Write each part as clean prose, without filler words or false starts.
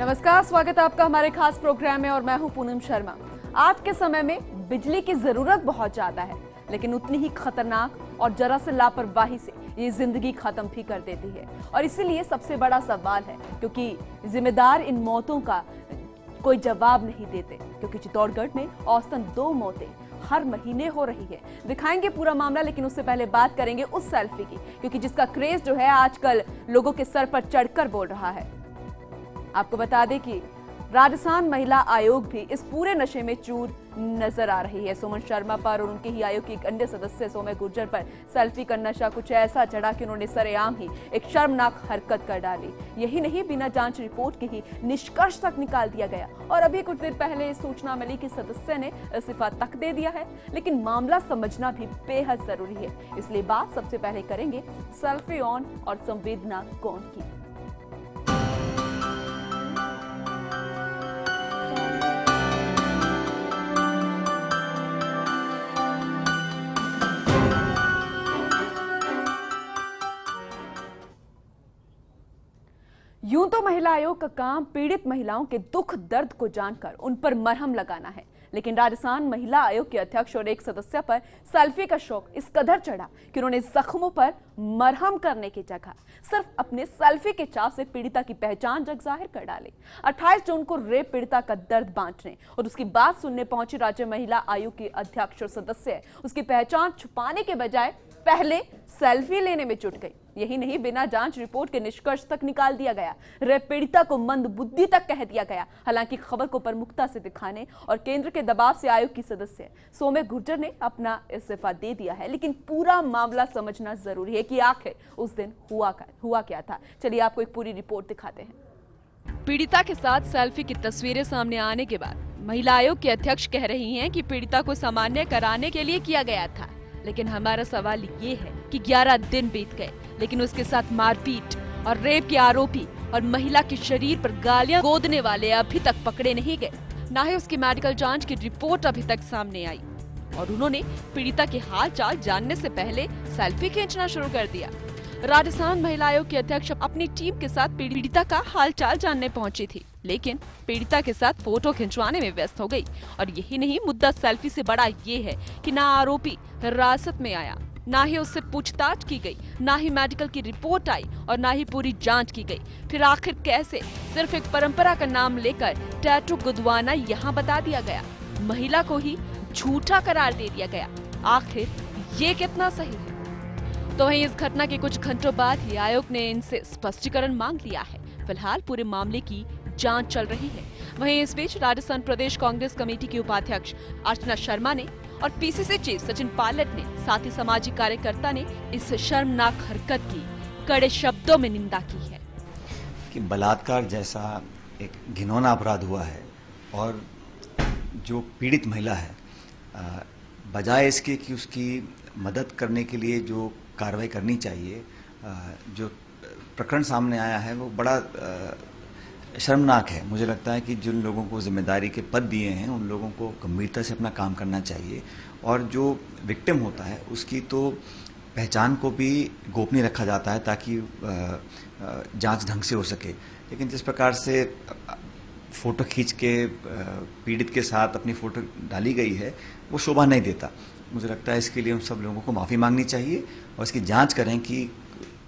नमस्कार, स्वागत है आपका हमारे खास प्रोग्राम में और मैं हूं पूनम शर्मा। आज के समय में बिजली की जरूरत बहुत ज्यादा है, लेकिन उतनी ही खतरनाक और जरा से लापरवाही से ये जिंदगी खत्म भी कर देती है। और इसीलिए सबसे बड़ा सवाल है, क्योंकि जिम्मेदार इन मौतों का कोई जवाब नहीं देते, क्योंकि चित्तौड़गढ़ में औसतन 2 मौतें हर महीने हो रही है। दिखाएंगे पूरा मामला, लेकिन उससे पहले बात करेंगे उस सेल्फी की, क्योंकि जिसका क्रेज जो है आजकल लोगों के सर पर चढ़कर बोल रहा है। आपको बता दें कि राजस्थान महिला आयोग भी इस पूरे नशे में चूर नजर आ रही है। सुमन शर्मा पर और उनके ही आयोग के एक अन्य सदस्य सौम्य गुर्जर पर सेल्फी का नशा कुछ ऐसा चढ़ा कि उन्होंने सरेआम ही एक शर्मनाक हरकत कर डाली। यही नहीं, बिना जांच रिपोर्ट के ही निष्कर्ष तक निकाल दिया गया। और अभी कुछ देर पहले सूचना मिली कि सदस्य ने इस्तीफा तक दे दिया है। लेकिन मामला समझना भी बेहद जरूरी है, इसलिए बात सबसे पहले करेंगे सेल्फी ऑन और संवेदना कौन की। यूं तो महिला आयोग का काम पीड़ित महिलाओं के दुख दर्द को जानकर उन पर मरहम लगाना है, लेकिन राजस्थान महिला आयोग के अध्यक्ष और एक सदस्य पर सेल्फी का शौक इस कदर चढ़ा कि उन्होंने जख्मों पर मरहम करने की जगह सिर्फ अपने सेल्फी के चाव से पीड़िता की पहचान जग जाहिर कर डाली। 28 जून को रेप पीड़िता का दर्द बांटने और उसकी बात सुनने पहुंची राज्य महिला आयोग की अध्यक्ष और सदस्य उसकी पहचान छुपाने के बजाय पहले सेल्फी लेने में जुट गई। यही नहीं, बिना जांच रिपोर्ट के निष्कर्ष तक निकाल दिया गया। रेप पीड़िता को मंद बुद्धि तक कह दिया गया। हालांकि खबर को प्रमुखता से दिखाने और केंद्र के दबाव से आयोग की सदस्य सौम्य गुर्जर ने अपना इस्तीफा दे दिया है, लेकिन पूरा मामला समझना जरूरी है कि आखिर उस दिन हुआ क्या था। चलिए आपको एक पूरी रिपोर्ट दिखाते हैं। पीड़िता के साथ सेल्फी की तस्वीरें सामने आने के बाद महिला आयोग के अध्यक्ष कह रही हैं कि पीड़िता को सामान्य कराने के लिए किया गया था। लेकिन हमारा सवाल ये है कि 11 दिन बीत गए, लेकिन उसके साथ मारपीट और रेप के आरोपी और महिला के शरीर पर गालियां गोदने वाले अभी तक पकड़े नहीं गए। ना ही उसकी मेडिकल जांच की रिपोर्ट अभी तक सामने आई और उन्होंने पीड़िता के हाल चाल जानने से पहले सेल्फी खींचना शुरू कर दिया। राजस्थान महिला आयोग की अध्यक्ष अपनी टीम के साथ पीड़िता का हालचाल जानने पहुंची थी, लेकिन पीड़िता के साथ फोटो खिंचवाने में व्यस्त हो गई। और यही नहीं, मुद्दा सेल्फी से बड़ा ये है कि ना आरोपी हिरासत में आया, ना ही उससे पूछताछ की गई, ना ही मेडिकल की रिपोर्ट आई और ना ही पूरी जांच की गई। फिर आखिर कैसे सिर्फ एक परंपरा का नाम लेकर टैटू गुदवाना यहाँ बता दिया गया, महिला को ही झूठा करार दे दिया गया। आखिर ये कितना सही है? तो वहीं इस घटना के कुछ घंटों बाद ही आयोग ने इनसे स्पष्टीकरण मांग लिया है। फिलहाल पूरे मामले की जांच चल रही है। वहीं इस बीच राजस्थान प्रदेश कांग्रेस कमेटी की उपाध्यक्ष अर्चना शर्मा ने और पीसीसी चीफ सचिन पायलट ने, साथ ही सामाजिक कार्यकर्ता ने इस शर्मनाक हरकत की कड़े शब्दों में निंदा की है। कि बलात्कार जैसा एक घिनौना अपराध हुआ है और जो पीड़ित महिला है, बजाय इसके कि उसकी मदद करने के लिए जो कार्रवाई करनी चाहिए, जो प्रकरण सामने आया है वो बड़ा शर्मनाक है। मुझे लगता है कि जिन लोगों को जिम्मेदारी के पद दिए हैं उन लोगों को गंभीरता से अपना काम करना चाहिए और जो विक्टिम होता है उसकी तो पहचान को भी गोपनीय रखा जाता है ताकि जांच ढंग से हो सके। लेकिन जिस प्रकार से फोटो खींच के पीड़ित के साथ अपनी फोटो डाली गई है वो शोभा नहीं देता। मुझे लगता है इसके लिए उन सब लोगों को माफ़ी मांगनी चाहिए और इसकी जांच करें कि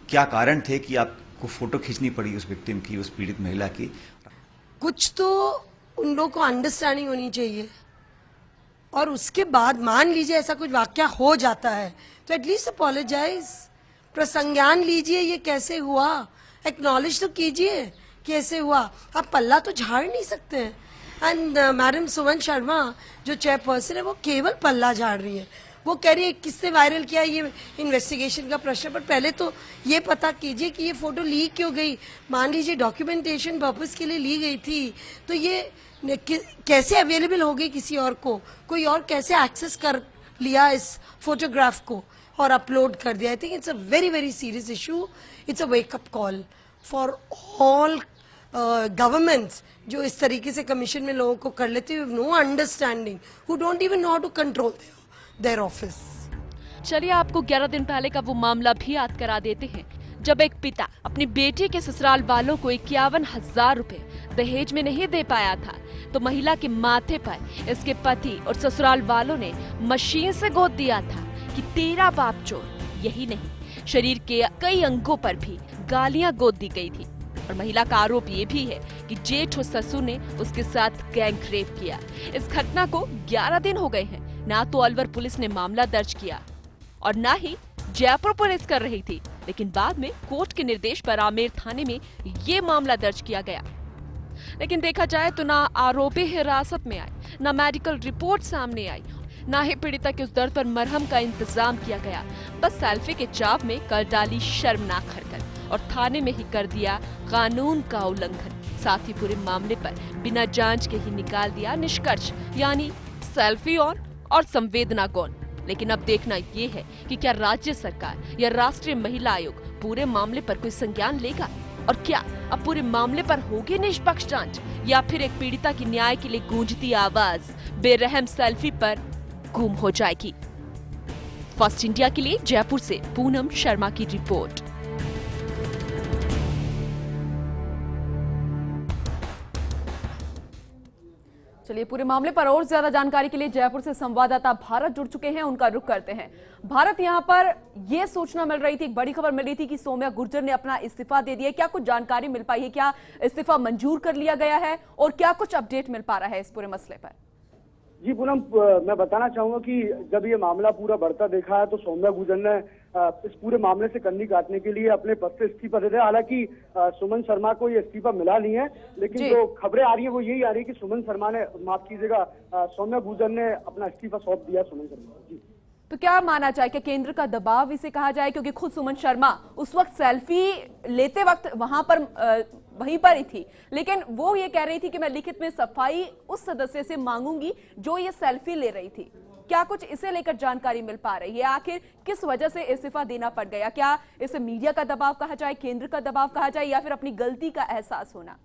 क्या कारण थे कि आपको फोटो खींचनी पड़ी उस विक्टिम की, उस पीड़ित महिला की। कुछ तो उन लोगों को अंडरस्टैंडिंग होनी चाहिए और उसके बाद मान लीजिए ऐसा कुछ वाकया हो जाता है तो एटलीस्ट अपोलोजाइज, प्रसंज्ञान लीजिए ये कैसे हुआ, एक्नॉलेज तो कीजिए कैसे हुआ। आप पल्ला तो झाड़ नहीं सकते हैं। एंड मैडम सुमन शर्मा जो चेयरपर्सन है वो केवल पल्ला झाड़ रही है। वो कह रही है किसने वायरल किया, ये इन्वेस्टिगेशन का प्रश्न। पर पहले तो ये पता कीजिए कि ये फोटो लीक क्यों गई। मान लीजिए डॉक्यूमेंटेशन पर्पस के लिए ली गई थी तो ये कैसे अवेलेबल हो गई किसी और को, कोई और कैसे एक्सेस कर लिया इस फोटोग्राफ को और अपलोड कर दिया। I think it's a very very serious issue. It's a wake up call for all governments जो इस तरीके से कमीशन में लोगों को कर लेते हैं, no understanding, who don't even know how to control their office. चलिए आपको 11 दिन पहले का वो मामला भी याद करा देते हैं जब एक पिता अपनी बेटी के ससुराल वालों को 51,000 रुपए दहेज में नहीं दे पाया था, तो महिला के माथे पर इसके पति और ससुराल वालों ने मशीन से गोद दिया था कि तेरा बाप चोर। यही नहीं, शरीर के कई अंगों पर भी गालियां गोद दी गई थी। और महिला का आरोप ये भी है कि जेठ और ससुर ने उसके साथ गैंग रेप किया। इस घटना को 11 दिन हो गए हैं। ना तो अलवर पुलिस ने मामला दर्ज किया और ना ही जयपुर पुलिस कर रही थी, लेकिन बाद में कोर्ट के निर्देश पर आमेर थाने में ये मामला दर्ज किया गया। लेकिन देखा जाए तो ना आरोपी हिरासत में आए, ना मेडिकल रिपोर्ट सामने आई, ना ही पीड़िता के उस दर्द पर मरहम का इंतजाम किया गया। बस सेल्फी के चाव में कर डाली शर्मनाक हरकत और थाने में ही कर दिया कानून का उल्लंघन। साथ ही पूरे मामले पर बिना जांच के ही निकाल दिया निष्कर्ष, यानी सेल्फी ऑन और संवेदना गौन। लेकिन अब देखना ये है कि क्या राज्य सरकार या राष्ट्रीय महिला आयोग पूरे मामले पर कोई संज्ञान लेगा, और क्या अब पूरे मामले पर होगी निष्पक्ष जांच, या फिर एक पीड़िता की न्याय के लिए गूंजती आवाज बेरहम सेल्फी पर गुम हो जाएगी। फर्स्ट इंडिया के लिए जयपुर से पूनम शर्मा की रिपोर्ट। चलिए, पूरे मामले पर और ज्यादा जानकारी के लिए जयपुर से संवाददाता भारत जुड़ चुके हैं, उनका रुख करते हैं। भारत, यहां पर यह सूचना मिल रही थी, एक बड़ी खबर मिल रही थी कि सौम्या गुर्जर ने अपना इस्तीफा दे दिया। क्या कुछ जानकारी मिल पाई है? क्या इस्तीफा मंजूर कर लिया गया है और क्या कुछ अपडेट मिल पा रहा है इस पूरे मसले पर? जी पूनम, मैं बताना चाहूंगा कि जब ये मामला पूरा बढ़ता देखा है तो सौम्या गुर्जर ने इस पूरे मामले से कन्नी काटने के लिए अपने पद से इस्तीफा दे दिया। हालांकि सुमन शर्मा को ये इस्तीफा मिला नहीं है, लेकिन जो खबरें आ रही है वो यही आ रही है कि सुमन शर्मा ने, माफ कीजिएगा, सौम्या गुर्जर ने अपना इस्तीफा सौंप दिया सुमन शर्मा। जी, तो क्या माना जाए, क्या केंद्र का दबाव इसे कहा जाए? क्योंकि खुद सुमन शर्मा उस वक्त सेल्फी लेते वक्त वहीं पर ही थी, लेकिन वो ये कह रही थी कि मैं लिखित में सफाई उस सदस्य से मांगूंगी जो ये सेल्फी ले रही थी। क्या कुछ इसे लेकर जानकारी मिल पा रही है? आखिर किस वजह से इस्तीफा देना पड़ गया? क्या इसे मीडिया का दबाव कहा जाए, केंद्र का दबाव कहा जाए, या फिर अपनी गलती का एहसास होना?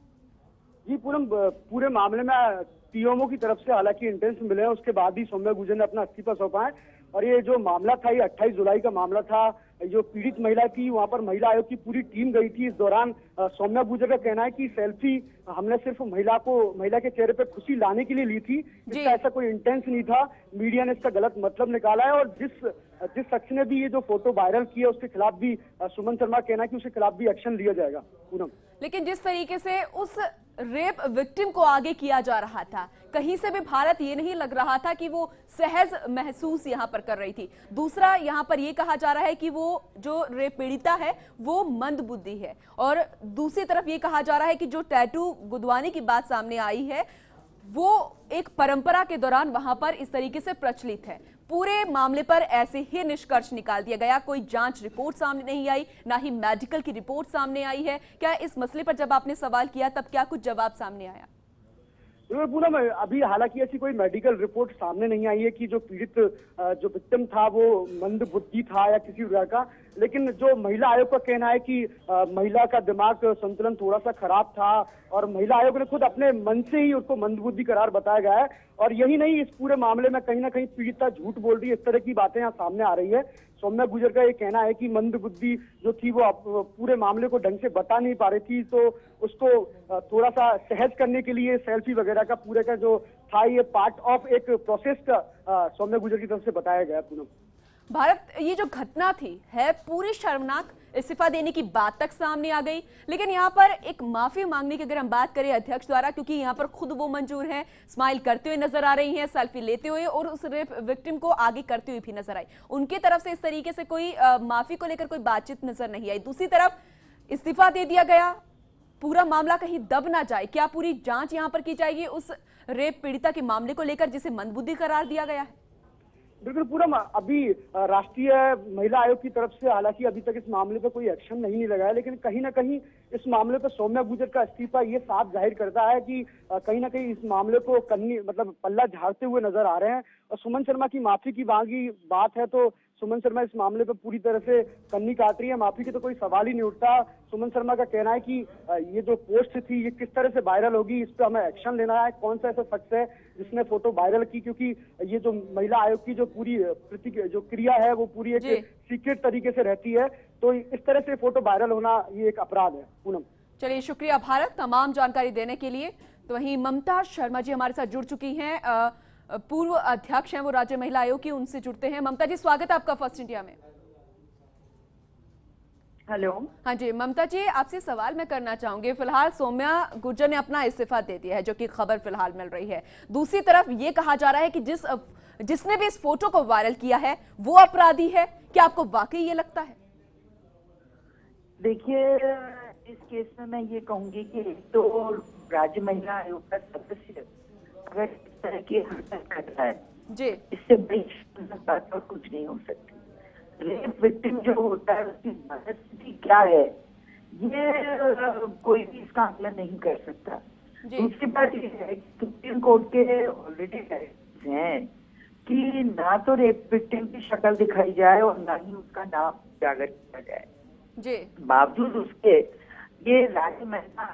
जी पूनम, पूरे मामले में पीएमओ की तरफ से हालांकि इंटेंस मिले हैं, उसके बाद ही सौम्या गुर्जर ने अपना इस्तीफा सौंपा है। और ये जो मामला था, ये 28 जुलाई का मामला था। जो पीड़ित महिला थी, वहां पर महिला आयोग की पूरी टीम गई थी। इस दौरान सौम्या गुर्जर का कहना है कि सेल्फी हमने सिर्फ महिला के चेहरे पे खुशी लाने के लिए ली थी, इसका ऐसा कोई इंटेंस नहीं था। मीडिया ने इसका गलत मतलब निकाला है, और जिस शख्स ने भी ये जो फोटो वायरल की है उसके खिलाफ भी सुमन शर्मा कहना है कि उसके खिलाफ भी एक्शन लिया जाएगा। पूनम, लेकिन जिस तरीके से उस रेप विक्टिम को आगे किया जा रहा था, कहीं से भी भारत ये नहीं लग रहा था कि वो सहज महसूस यहाँ पर कर रही थी। दूसरा, यहाँ पर ये कहा जा रहा है कि वो जो रेप पीड़िता है वो मंदबुद्धि है, और दूसरी तरफ ये कहा जा रहा है कि जो टैटू गुदवाने की बात सामने आई है वो एक परंपरा के दौरान वहां पर इस तरीके से प्रचलित है। पूरे मामले पर ऐसे ही निष्कर्ष निकाल दिया गया। कोई जांच रिपोर्ट सामने नहीं आई, ना ही मेडिकल की रिपोर्ट सामने आई है। क्या इस मसले पर जब आपने सवाल किया तब क्या कुछ जवाब सामने आया? पूनम, अभी हालांकि ऐसी कोई मेडिकल रिपोर्ट सामने नहीं आई है कि जो पीड़ित जो विक्टिम था वो मंद बुद्धि था या किसी प्रकार का, लेकिन जो महिला आयोग का कहना है कि महिला का दिमाग संतुलन थोड़ा सा खराब था, और महिला आयोग ने खुद अपने मन से ही उसको मंदबुद्धि करार बताया गया है। और यही नहीं, इस पूरे मामले में कहीं ना कहीं पीड़िता झूठ बोल रही है, इस तरह की बातें यहाँ सामने आ रही है। सौम्या गुर्जर का ये कहना है कि मंदबुद्धि जो थी वो पूरे मामले को ढंग से बता नहीं पा रही थी, तो उसको थोड़ा सा सहज करने के लिए सेल्फी वगैरह का पूरे का जो था ये पार्ट ऑफ एक प्रोसेस का सौम्या गुर्जर की तरफ से बताया गया। पूनम, भारत, ये जो घटना थी है पूरी शर्मनाक। इस्तीफा देने की बात तक सामने आ गई, लेकिन यहाँ पर एक माफी मांगने की अगर हम बात करें अध्यक्ष द्वारा, क्योंकि यहाँ पर खुद वो मंजूर हैं, स्माइल करते हुए नजर आ रही हैं, सेल्फी लेते हुए, और उस रेप विक्टिम को आगे करते हुए भी नजर आई। उनकी तरफ से इस तरीके से कोई माफी को लेकर कोई बातचीत नजर नहीं आई। दूसरी तरफ इस्तीफा दे दिया गया, पूरा मामला कहीं दब ना जाए। क्या पूरी जांच यहाँ पर की जाएगी उस रेप पीड़िता के मामले को लेकर जिसे मंदबुद्धि करार दिया गया है? बिल्कुल पूनम, अभी राष्ट्रीय महिला आयोग की तरफ से हालांकि अभी तक इस मामले पर कोई एक्शन नहीं लगा है, लेकिन कहीं ना कहीं इस मामले पर सौम्या गुर्जर का इस्तीफा ये साफ जाहिर करता है कि कहीं ना कहीं इस मामले को पल्ला झाड़ते हुए नजर आ रहे हैं। और सुमन शर्मा की माफी की मांगी बात है तो सुमन शर्मा इस मामले पर पूरी तरह से कन्नी काट रही है। माफी की तो कोई सवाल ही नहीं उठता। सुमन शर्मा का कहना है कि ये जो पोस्ट थी ये किस तरह से वायरल होगी, इस पर हमें एक्शन लेना है। कौन सा ऐसा शख्स है जिसने फोटो वायरल की, क्योंकि ये जो महिला आयोग की जो पूरी जो क्रिया है वो पूरी एक सीक्रेट तरीके से रहती है, तो इस तरह से फोटो वायरल होना ये एक अपराध है। पूनम, चलिए, शुक्रिया भारत तमाम जानकारी देने के लिए। तो वहीं ममता शर्मा जी हमारे साथ जुड़ चुकी हैं, पूर्व अध्यक्ष हैं वो राज्य महिला आयोग की, उनसे जुड़ते हैं। ममता जी, स्वागत है आपका फर्स्ट इंडिया में। हेलो। हाँ जी ममता जी, आपसे सवाल मैं करना चाहूंगी। फिलहाल सौम्या गुर्जर ने अपना इस्तीफा दे दिया है, जो कि खबर फिलहाल मिल रही है। दूसरी तरफ ये कहा जा रहा है कि जिसने भी इस फोटो को वायरल किया है वो अपराधी है। क्या आपको वाकई ये लगता है? देखिए, इस केस में मैं ये कहूंगी कि तो राज्य महिला आयोग का सदस्य अगर इस तरह की हरकत कर रहा है जी, इससे बड़ी बात और कुछ नहीं हो सकती। रेप विक्टिम जो होता है उसकी मनस्थिति क्या है ये कोई भी इसका आकलन नहीं कर सकता। दूसरी बात ये है कि सुप्रीम कोर्ट के ऑलरेडी डायरेक्टिव्स हैं कि ना तो रेप विक्टिम की शक्ल दिखाई जाए और ना ही उसका नाम उजागर किया जाए। जी, बावजूद उसके ये राज्य महिला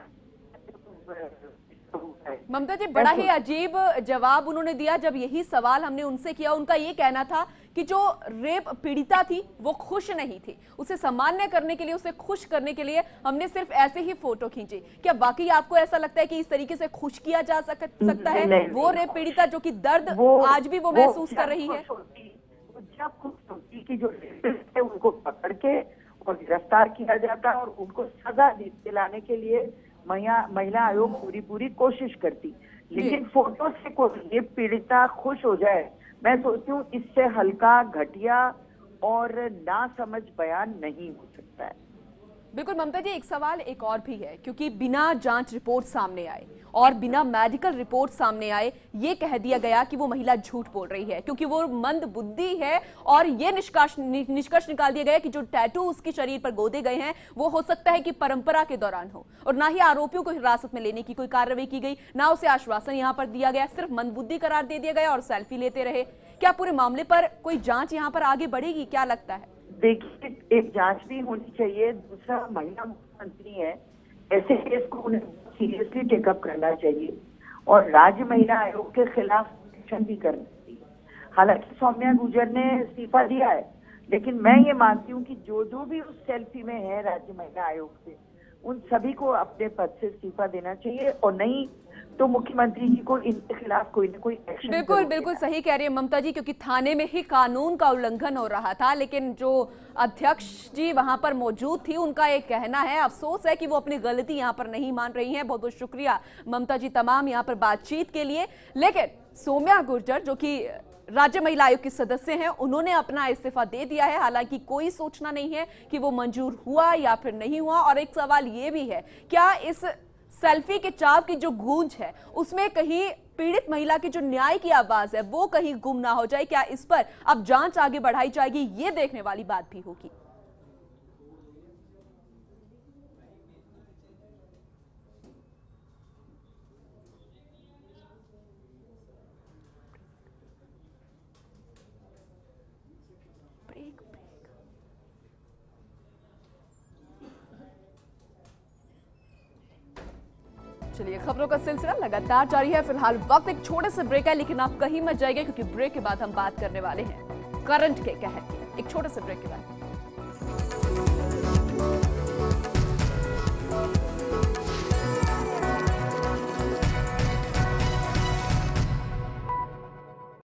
ममता जी, बड़ा ही अजीब जवाब उन्होंने दिया। जब यही सवाल हमने उनसे किया, उनका ये कहना था कि जो रेप पीड़िता थी वो खुश नहीं थी, उसे सामान्य करने के लिए, उसे खुश करने के लिए हमने सिर्फ ऐसे ही फोटो खींची। क्या वाकई आपको ऐसा लगता है कि इस तरीके से खुश किया जा सकता है वो रेप पीड़िता जो कि दर्द आज भी वो महसूस कर रही है? जब खुश होती कि जो रेपिस्ट है उनको पकड़ के और गिरफ्तार किया जाता और उनको सजा दिलाने के लिए महिला आयोग पूरी कोशिश करती, लेकिन फोटो से कोई रेप पीड़िता खुश हो जाए, मैं सोचती हूँ इससे हल्का, घटिया और नासमझ बयान नहीं हो सकता है। बिल्कुल ममता जी, एक सवाल एक और भी है, क्योंकि बिना जांच रिपोर्ट सामने आए और बिना मेडिकल रिपोर्ट सामने आए ये कह दिया गया कि वो महिला झूठ बोल रही है क्योंकि वो मंद बुद्धि है, और ये निष्कर्ष निकाल दिया गया कि जो टैटू उसके शरीर पर गोदे गए हैं वो हो सकता है कि परंपरा के दौरान हो, और ना ही आरोपियों को हिरासत में लेने की कोई कार्रवाई की गई, ना उसे आश्वासन यहाँ पर दिया गया, सिर्फ मंद बुद्धि करार दे दिया गया और सेल्फी लेते रहे। क्या पूरे मामले पर कोई जांच यहाँ पर आगे बढ़ेगी? क्या लगता है? देखिए, एक जांच भी होनी चाहिए। दूसरा, महिला मुख्यमंत्री है, ऐसे केस को उन्हें सीरियसली टेकअप करना चाहिए और राज्य महिला आयोग के खिलाफ एक्शन भी करना चाहिए। हालांकि सौम्या गुर्जर ने इस्तीफा दिया है, लेकिन मैं ये मानती हूँ कि जो भी उस सेल्फी में है राज्य महिला आयोग से, उन सभी को अपने पद से इस्तीफा देना चाहिए, और नहीं तो मुख्यमंत्री जी को इनके खिलाफ कोई न कोई एक्शन। बिल्कुल सही कह रही है ममता जी, क्योंकि थाने में ही कानून का उल्लंघन हो रहा था, लेकिन जो अध्यक्ष जी वहां पर मौजूद थी उनका एक कहना है, अफसोस है कि वो अपनी गलती यहां पर नहीं मान रही हैं। बहुत बहुत शुक्रिया ममता जी तमाम यहां पर बातचीत के लिए। लेकिन सौम्या गुर्जर जो कि राज्य महिला आयोग के सदस्य हैं, उन्होंने अपना इस्तीफा दे दिया है। हालांकि कोई सूचना नहीं है कि वो मंजूर हुआ या फिर नहीं हुआ। और एक सवाल ये भी है, क्या इस सेल्फी के चाव की जो गूंज है उसमें कहीं पीड़ित महिला की जो न्याय की आवाज है वो कहीं गुम ना हो जाए? क्या इस पर अब जांच आगे बढ़ाई जाएगी? ये देखने वाली बात भी होगी। चलिए, खबरों का सिलसिला लगातार जारी है। फिलहाल वक्त एक छोटे से ब्रेक है, लेकिन आप कहीं मत जाइए क्योंकि ब्रेक के बाद हम बात करने वाले हैं करंट के कहर की। एक छोटे से ब्रेक के बाद